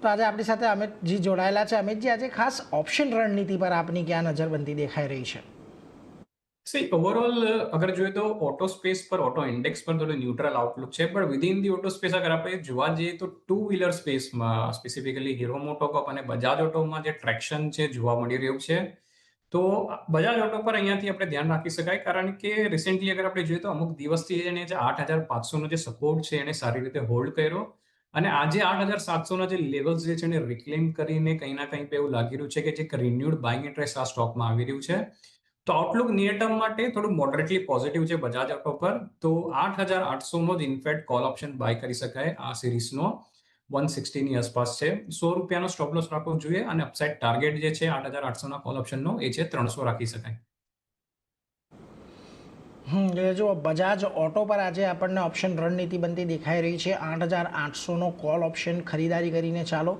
તો આજે આપણી સાથે અમિતજી જોડાયેલા છે। અમિતજી, આજે ખાસ ઓપ્શન રણનીતિ પર આપની ક્યાં નજરબંધી દેખાઈ રહી છે? સી ઓવરऑल અગર જોઈએ તો ઓટો સ્પેસ પર ઓટો ઇન્ડેક્સ પર થોડું ન્યુટ્રલ આઉટલુક છે, પણ વિધિન ધી ઓટો સ્પેસ અગર આપણે જોવા જઈએ તો ટુ વ્હીલર સ્પેસમાં સ્પેસિફિકલી હીરો મોટોકોપ અને બજાજ ઓટોમાં જે ટ્રેક્શન છે જોવા મળી રહ્યું છે। તો બજાજ ઓટો પર અહીંયાથી આપણે ધ્યાન રાખી શકાય, કારણ કે રિસેન્ટલી અગર આપણે જોઈએ તો અમુક દિવસથી એને જે 8,500નો જે સપોર્ટ છે એને સારી રીતે હોલ્ડ કર્યો, અને આજે 8,700ના જે લેવલ્સ જે છે એને રિક્લેમ કરીને કંઈ ના કંઈ એવું લાગી રહ્યું છે કે જે એક રિન્યુડ બાઇંગ ઇન્ટરેસ્ટ આ સ્ટોકમાં આવી રહ્યું છે। તો આઉટલુક નિયર ટર્મ માટે થોડું મોડરેટલી પોઝિટિવ છે બજાજ ઓટો પર। તો 8,800નો જ ઇનફેક્ટ કોલ ઓપ્શન બાય કરી શકાય આ સિરીઝનો, 160ની આસપાસ છે। ₹100નો સ્ટોપ લોસ રાખવો જોઈએ, અને અપસાઇડ ટાર્ગેટ જે છે 8,800ના કોલ ઓપ્શનનો એ છે 300 રાખી શકાય। જો બજાજ ઓટો પર આજે આપણને ઓપ્શન રણનીતિ બનતી દેખાઈ રહી છે। 8,800નો કોલ ઓપ્શન ખરીદારી કરીને ચાલો,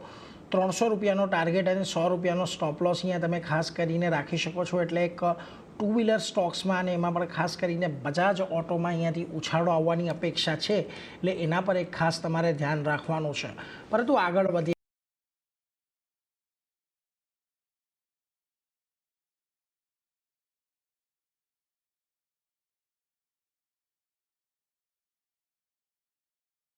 ₹300નો ટાર્ગેટ અને ₹100નો સ્ટોપ લોસ અહીંયા તમે ખાસ કરીને રાખી શકો છો। એટલે એક ટુ વ્હીલર સ્ટોક્સમાં અને એમાં પણ ખાસ કરીને બજાજ ઓટોમાં અહીંયાથી ઉછાળો આવવાની અપેક્ષા છે, એટલે એના પર એક ખાસ તમારે ધ્યાન રાખવાનું છે। પરંતુ આગળ વધીએ